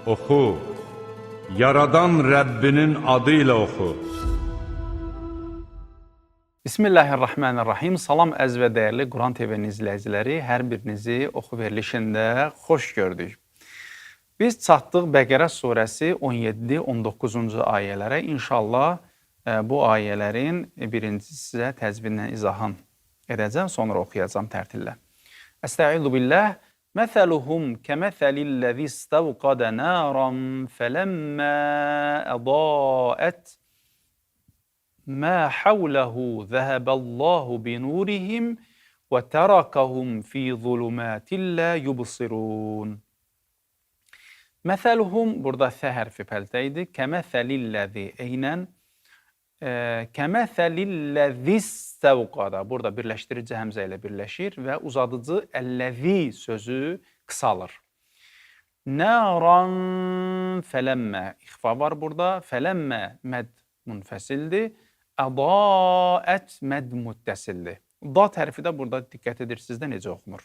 oxu, yaradan Rəbbinin adı ilə oxu. Bismillahirrahmanirrahim. Salam əziz və dəyərli Quran TV-nin izləyiciləri, hər birinizi oxu verilişində xoş gördük. Biz çatdıq Bəqərə surəsi 17-19-cu ayələrə. İnşallah bu ayələrin birincisi sizə təzminlə izahın edəcəm, sonra oxuyacam tərtillə. Əstəğidhu billah. Məsəluhum kəməsəlilləzi istəvqadə naran fələmmə ədaət mə havləhu zəhəbəllahu binurihim və tərəkəhum fi zulumətillə yubsirun. Məsəluhum, burada sə hərfi pəltə idi. Kəməsəlilləzi eynən kəməsəlilləzi istəvqada. Burada birləşdirici həmzə ilə birləşir və uzadıcı əlləzi sözü qısalır. Naran fələmmə. İxfa var burada. Fələmmə məd munfəsildir. Ədaət məd müttəsildir. Dat hərfi də burada diqqət edirsiniz də necə oxunur.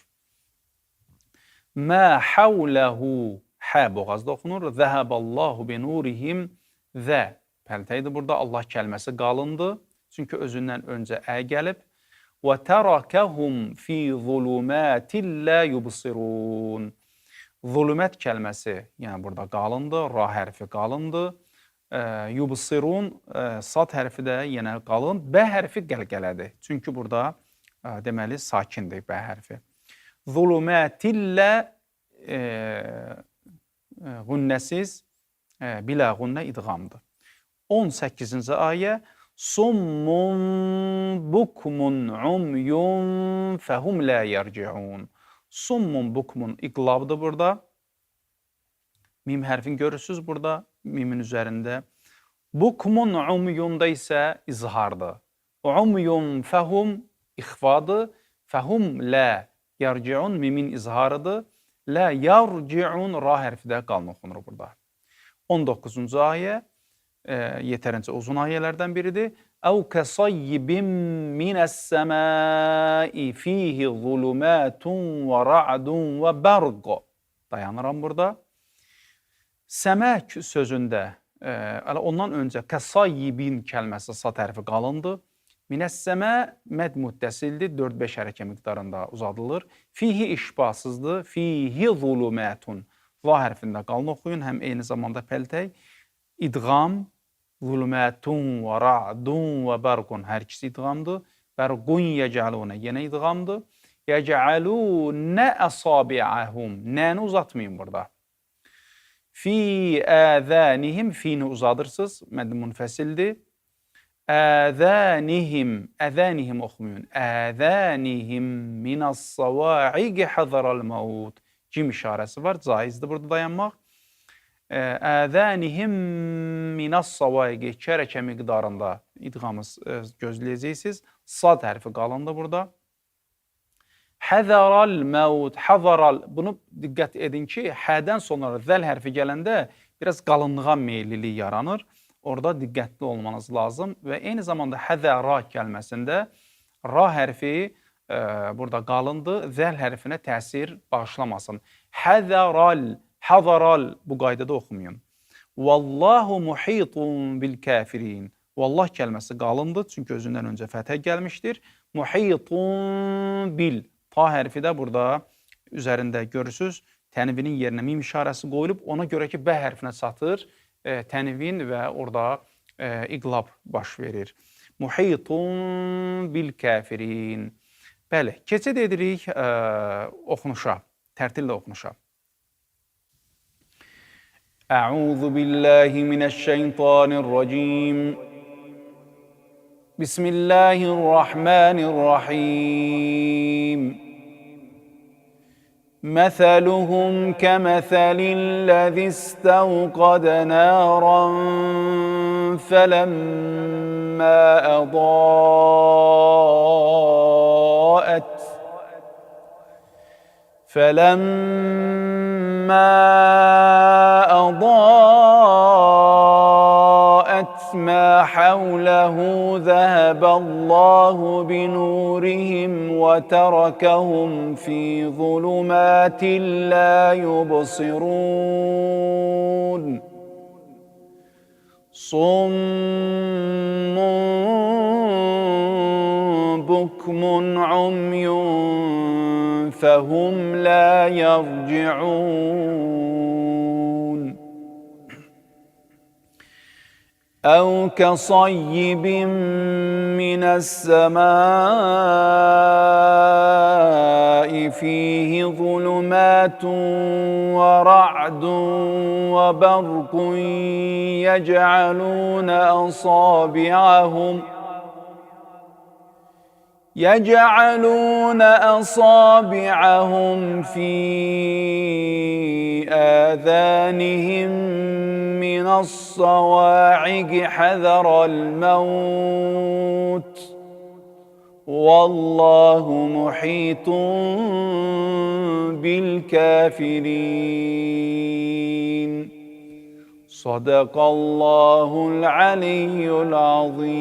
Mə havləhu. Hə boğazda oxunur. Zəhəbəllahu binurihim. Zə pəltəydir burada. Allah kəlməsi qalındır. Çünki özündən öncə ə gəlib. Və tərəkəhum fi zulumətillə yubsirun. Zulümət kəlməsi, yəni burada qalındır. Ra hərfi qalındır. Yubsirun, sad hərfi də yenə qalın. Bə hərfi qəlqələdir. Çünki burada deməli sakindir bə hərfi. Zulumətilləğünnəsiz, biləğünnə idğamdır. 18-ci ayə. Summun bukmun umyun fəhum lə yərciun. Summun bukmun iqlabdır burada. Mim hərfini görürsünüz burada, mimin üzərində. Bukmun umyunda isə izhardır. Umyun fəhum ixfadır. Fəhum lə yərciun mimin izharıdır. Lə yərciun ra hərfi də qalın oxunur burada. 19-cu ayə. Yetərincə uzun ayələrdən biridir. Əv kəsayyibim minəs-səmai fihi zulumətun və ra'dun və bərq. Dayanıram burada. Səmək sözündə, ondan öncə kəsayyibin kəlməsi sad hərfi qalındır. Minəs-səmə məd müttəsildir, 4-5 hərəkə miqdarında uzadılır. Fihi işbasızdır, fihi zulumətun. Va hərfində qalın oxuyun, həm eyni zamanda pəltək. İdğam, zulümətun və ra'dun və bərqun. Hər ikisi idğamdır. Bərqun yəcəlunə yenə idğamdır. Yəcəlunə əsabi'əhum. Nəni uzatmayın burada. Fi əzənihim. Fini uzadırsınız. Məd munfəsildir. Əzənihim. Əzənihim oxumayın. Əzənihim minəs-səva'iqi həzərəl məvud. Cim işarəsi var. Caizdir burada dayanmaq. Əzənihim minəs-səva'iqi. 2 hərəkə miqdarında idğamı gözləyəcəksiniz. Sad hərfi qalındır burada. Həzərəl məvud. Həzərəl. Bunu diqqət edin ki, hədən sonra zəl hərfi gələndə biraz qalınlığa meyillilik yaranır. Orada diqqətli olmanız lazım və eyni zamanda həzəra kəlməsində ra hərfi burada qalındır. Zəl hərfinə təsir bağışlamasın. Həzəral. Həzəral bu qaydada oxumayın. Vallahu muhitun bil kafirin. Vallah kəlməsi qalındır, çünki özündən öncə fəthə gəlmişdir. Muhitun bil. Ta hərfi də burada üzərində görürsünüz. Tənvinin yerinə mim işarəsi qoyulub, ona görə ki, bə hərfinə çatır tənvin və orada iqlab baş verir. Muhitun bil kafirin. Bəli, keçid edirik oxunuşa, tərtillə oxunuşa. Əuzu billahi minəşşeytanirracim. Bismillahirrahmanirrahim. Məsəluhum kəməsəlilləzi istəvqadə naran fələmmə ədaət مَا حَوْلَهُ ذَهَبَ اللَّهُ بِنُورِهِمْ وَتَرَكَهُمْ فِي ظُلُمَاتٍ ظلمات لا يبصرون صم بكم عمي فهم لا يرجعون أو كصيب من السماء فيه ظلمات ورعد وبرق يجعلون أصابعهم في آذانهم من الصواعق حذر الموت والله محيط بالكافرين صدق الله العلي العظيم.